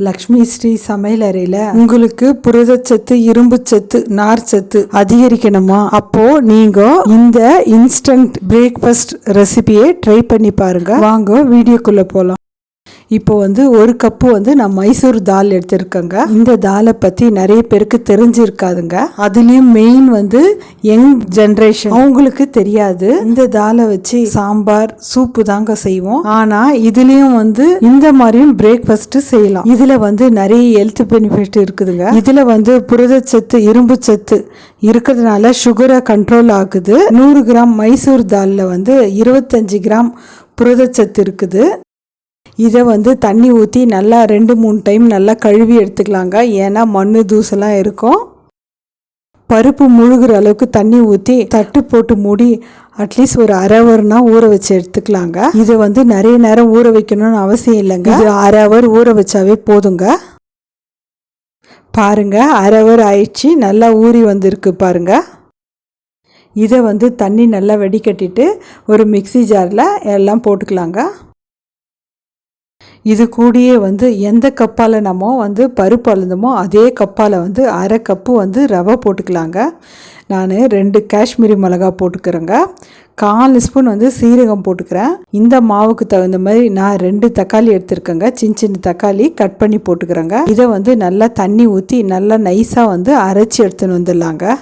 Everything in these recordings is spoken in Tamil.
லக்ஷ்மி ஸ்ரீ சமையலறையில் உங்களுக்கு புரதச்சத்து, இரும்புச்சத்து, நார்ச்சத்து அதிகரிக்கணுமா? அப்போ நீங்க இந்த இன்ஸ்டன்ட் பிரேக்ஃபாஸ்ட் ரெசிபியை ட்ரை பண்ணி பாருங்க. வாங்க வீடியோக்குள்ள போலாம். இப்போ ஒரு கப்பு நான் மைசூர் தால் எடுத்திருக்கேங்க. இந்த தாலை பற்றி நிறைய பேருக்கு தெரிஞ்சிருக்காதுங்க. அதுலேயும் மெயின் யங் ஜென்ரேஷன் அவங்களுக்கு தெரியாது. இந்த தாலை வச்சு சாம்பார், சூப்பு தாங்க செய்வோம். ஆனால் இதுலேயும் இந்த மாதிரியும் பிரேக்ஃபாஸ்ட் செய்யலாம். இதில் நிறைய ஹெல்த் பெனிஃபிட் இருக்குதுங்க. இதில் புரதச்சத்து, இரும்பு சத்து இருக்கிறதுனால சுகரை கண்ட்ரோல் ஆகுது. 100 கிராம் மைசூர் தாலில் 25 கிராம் புரதச்சத்து இருக்குது. இதை தண்ணி ஊற்றி நல்லா 2-3 டைம் நல்லா கழுவி எடுத்துக்கலாங்க. ஏன்னா மண் தூசெல்லாம் இருக்கும். பருப்பு முழுகிற அளவுக்கு தண்ணி ஊற்றி தட்டு போட்டு மூடி அட்லீஸ்ட் ஒரு அரை ஹவர்னா ஊற வச்சு எடுத்துக்கலாங்க. இது நிறைய நேரம் ஊற வைக்கணும்னு அவசியம் இல்லைங்க. இது அரை ஹவர் ஊற வச்சாவே போதுங்க. பாருங்க, அரை ஹவர் ஆயிடுச்சு. நல்லா ஊறி வந்திருக்கு பாருங்க. இதை தண்ணி நல்லா வடிகட்டிட்டு ஒரு மிக்சி ஜாரில் எல்லாம் போட்டுக்கலாங்க. இது கூடயே எந்த கப்பால் நம்ம பருப்பு அளந்தோமோ அதே கப்பால் அரை கப்பு ரவை போட்டுக்கலாங்க. நான் 2 காஷ்மீரி மிளகா போட்டுக்கிறேங்க. 1/4 ஸ்பூன் சீரகம் போட்டுக்கிறேன். இந்த மாவுக்கு தகுந்த மாதிரி நான் 2 தக்காளி எடுத்துருக்கேங்க. சின்ன தக்காளி கட் பண்ணி போட்டுக்கிறேங்க. இதை நல்லா தண்ணி ஊற்றி நல்லா நைஸாக அரைச்சி எடுத்துன்னு வந்துடலாங்க.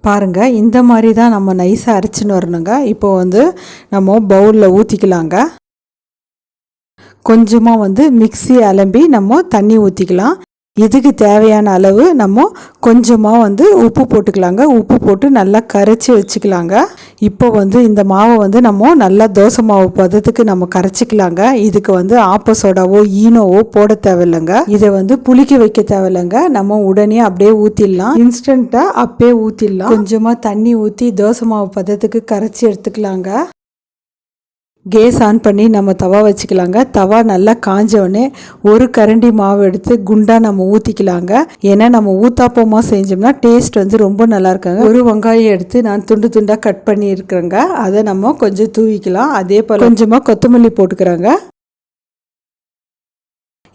பாருங்கள், இந்த மாதிரி தான் நம்ம நைஸாக அரைச்சின்னு வரணுங்க. இப்போ நம்ம பவுலில் ஊற்றிக்கலாங்க. கொஞ்சமாக மிக்ஸி அலம்பி நம்ம தண்ணி ஊற்றிக்கலாம். இதுக்கு தேவையான அளவு நம்ம கொஞ்சமாக உப்பு போட்டுக்கலாங்க. உப்பு போட்டு நல்லா கரைச்சி வச்சுக்கலாங்க. இப்போ இந்த மாவை நம்ம நல்லா தோசை மாவு பதத்துக்கு நம்ம கரைச்சிக்கலாங்க. இதுக்கு ஆப்ப சோடாவோ ஈனோவோ போட தேவையில்லைங்க. இதை புளிக்க வைக்க தேவையில்லைங்க. நம்ம உடனே அப்படியே ஊற்றிடலாம். இன்ஸ்டண்ட்டாக அப்படியே ஊற்றிடலாம். கொஞ்சமாக தண்ணி ஊற்றி தோசை மாவு பதத்துக்கு கரைச்சி எடுத்துக்கலாங்க. கேஸ் ஆன் பண்ணி நம்ம தவா வச்சுக்கலாங்க. தவா நல்லா காஞ்சோடனே ஒரு கரண்டி மாவு எடுத்து குண்டாக நம்ம ஊற்றிக்கலாங்க. ஏன்னா நம்ம ஊத்தாப்பமாக செஞ்சோம்னா டேஸ்ட் ரொம்ப நல்லா இருக்காங்க. ஒரு வெங்காயம் எடுத்து நான் துண்டு துண்டாக கட் பண்ணி இருக்கிறேங்க. அதை நம்ம கொஞ்சம் தூவிக்கலாம். அதே போல் கொஞ்சமாக கொத்தமல்லி போட்டுக்கிறாங்க.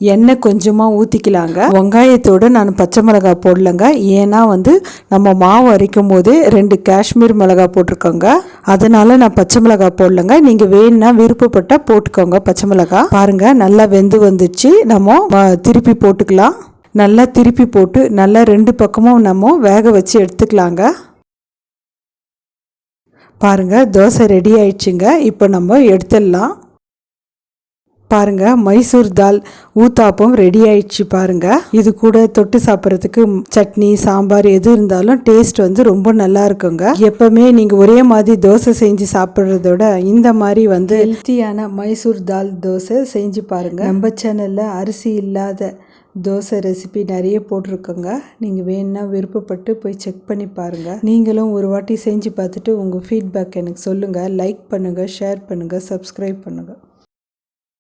எண்ணெய் கொஞ்சமாக ஊற்றிக்கலாங்க. வெங்காயத்தோடு நான் பச்சை மிளகாய் போடலைங்க. ஏன்னா நம்ம மாவு அரைக்கும் போது 2 காஷ்மீர் மிளகாய் போட்டிருக்கோங்க. அதனால நான் பச்சை மிளகாய் போடலைங்க. நீங்கள் வேணும்னா விருப்பப்பட்டால் போட்டுக்கோங்க பச்சை மிளகாய். பாருங்கள், நல்லா வெந்து வந்துச்சு. நம்ம திருப்பி போட்டுக்கலாம். நல்லா திருப்பி போட்டு நல்லா 2 பக்கமும் நம்ம வேக வச்சு எடுத்துக்கலாங்க. பாருங்கள், தோசை ரெடி ஆயிடுச்சுங்க. இப்போ நம்ம எடுத்துடலாம். பாருங்கள், மைசூர் தால் ஊத்தாப்பம் ரெடி ஆயிடுச்சு பாருங்கள். இது கூட தொட்டு சாப்பிட்றதுக்கு சட்னி, சாம்பார் எது இருந்தாலும் டேஸ்ட் ரொம்ப நல்லா இருக்குங்க. எப்பவுமே நீங்கள் ஒரே மாதிரி தோசை செஞ்சு சாப்பிட்றதோட இந்த மாதிரி ஹெல்த்தியான மைசூர் தால் தோசை செஞ்சு பாருங்கள். நம்ம சேனலில் அரிசி இல்லாத தோசை ரெசிபி நிறைய போட்டிருக்கோங்க. நீங்கள் வேணும்னா விருப்பப்பட்டு போய் செக் பண்ணி பாருங்கள். நீங்களும் ஒரு வாட்டி செஞ்சு பார்த்துட்டு உங்கள் ஃபீட்பேக் எனக்கு சொல்லுங்கள். லைக் பண்ணுங்கள், ஷேர் பண்ணுங்கள், சப்ஸ்கிரைப் பண்ணுங்கள்.